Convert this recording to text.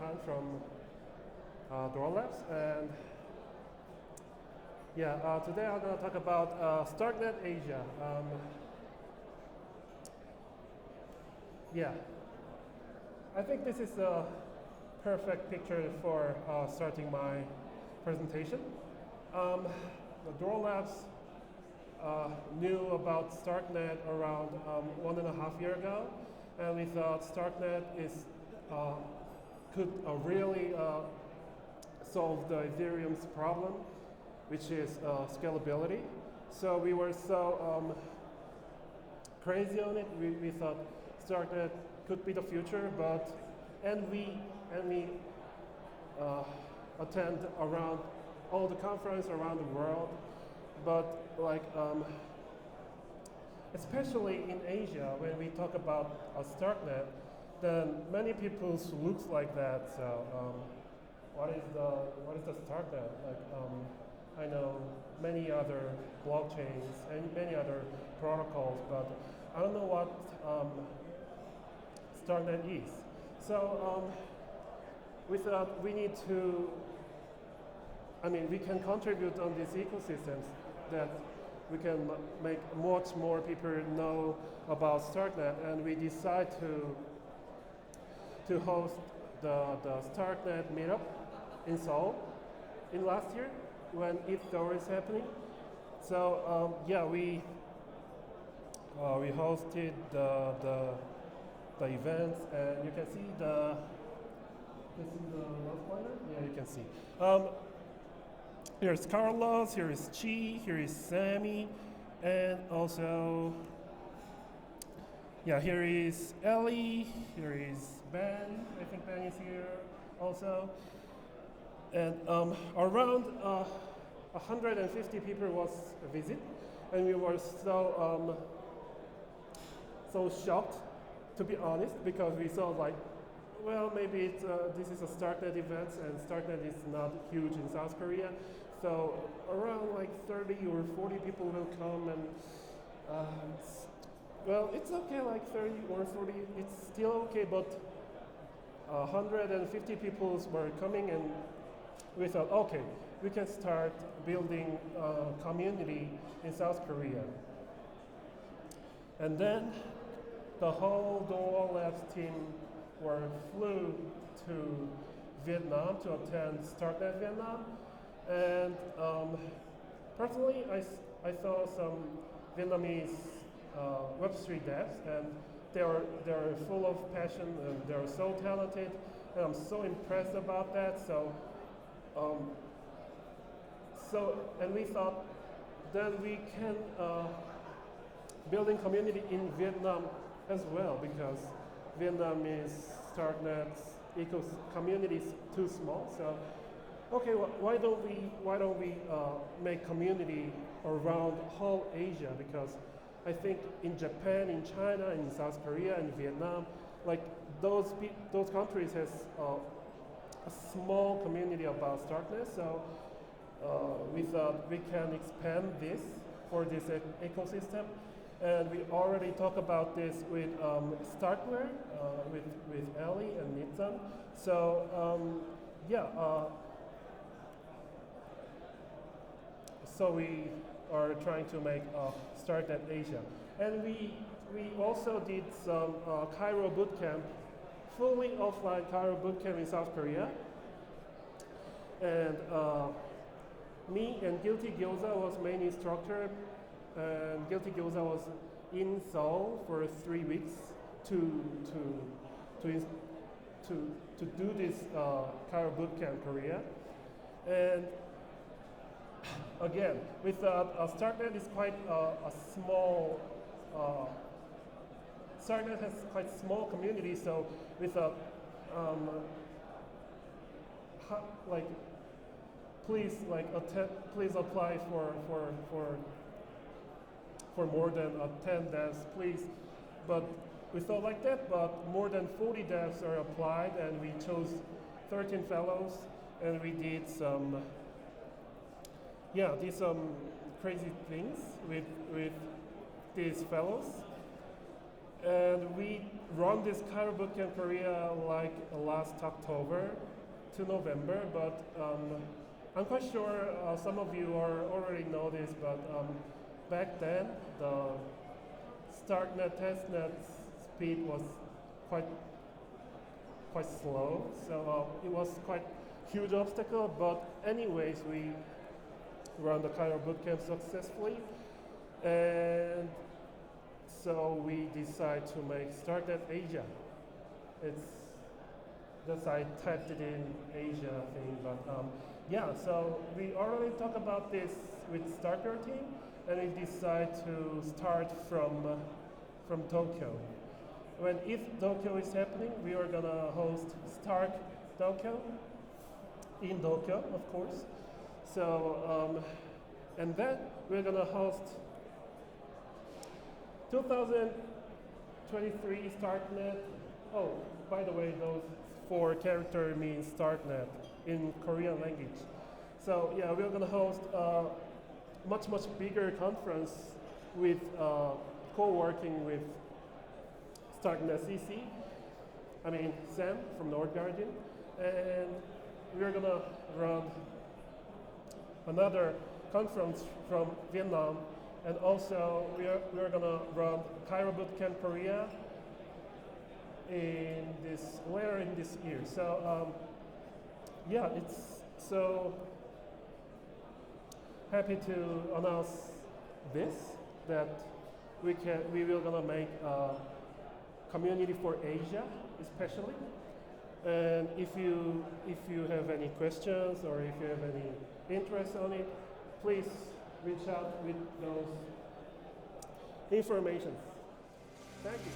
Han from Trusta Labs, and today I'm going to talk about Starknet Asia. I think this is a perfect picture for starting my presentation. The Trusta Labs knew about Starknet around 1.5 years ago, and we thought Starknet could really solve the Ethereum's problem, which is scalability. So we were so crazy on it. We thought Starknet could be the future, and we attend around all the conferences around the world, but especially in Asia, when we talk about Starknet, then many people looks like that. So what is the Starknet? I know many other blockchains and many other protocols, but I don't know what Starknet is. So we thought we need to. We can contribute on these ecosystems that we can make much more people know about Starknet, and we decide to host the Starknet meetup in Seoul in last year when ETH is happening. So we hosted the events, and you can see this is the last pointer. Yeah, you can see. Here's Carlos, here is Chi, here is Sammy, and also, here is Ellie, here is Ben. I think Ben is here also. And around 150 people was a visit, and we were so shocked, to be honest, because we saw maybe this is a Starknet event, and Starknet is not huge in South Korea. So around 30 or 40 people will come, and it's okay, 30 or 40, it's still okay, but 150 people were coming, and we thought, okay, we can start building a community in South Korea. And then the whole Trusta Labs team flew to Vietnam to attend Starknet Vietnam, and personally I saw some Vietnamese Web3 devs, and they are full of passion, and they are so talented, and I'm so impressed about that. And we thought that we can building community in Vietnam as well, because Vietnamese Starknet's community is too small. So, okay, why don't we make community around whole Asia? Because I think in Japan, in China, in South Korea, in Vietnam, those countries has a small community about Starknet. So we thought we can expand this for this ecosystem. And we already talked about this with StarkWare, with Ellie and Nitzan. So so we are trying to make Starknet Asia, and we also did some Cairo bootcamp, fully offline Cairo bootcamp in South Korea. And me and Guilty Gyoza was main instructor. And Guilty Gyoza was in Seoul for 3 weeks to do this Cairo bootcamp Korea. And again, we thought Starknet is quite a small. Starknet has quite small community, so we thought, please apply for more than 10 devs, please. But we thought like that, but more than 40 devs are applied, and we chose 13 fellows, and we did some crazy things with these fellows. And we run this Cairo Bootcamp Korea like last October to November, but I'm quite sure some of you already know this, but back then the Starknet testnet speed was quite slow, so it was quite huge obstacle. But anyways, we run the Cairo Bootcamp successfully, and so we decide to make Starknet Asia. I typed it in Asia thing, but yeah. So we already talked about this with StarkWare team, and we decide to start from Tokyo. If Tokyo is happening, we are gonna host Stark Tokyo in Tokyo, of course. So and then we're gonna host 2023 Starknet. Oh, by the way, those 4 characters mean Starknet in Korean language. So yeah, we're gonna host a much bigger conference with co-working with Starknet CC. I mean Sam from North Guardian, and we're gonna run another conference from Vietnam. And also, we're gonna run Cairo Bootcamp Korea later in this year. So yeah, it's so happy to announce this, that we will gonna make a community for Asia, especially. And if you have any questions or if you have any interest on it, please reach out with those information. Thank you.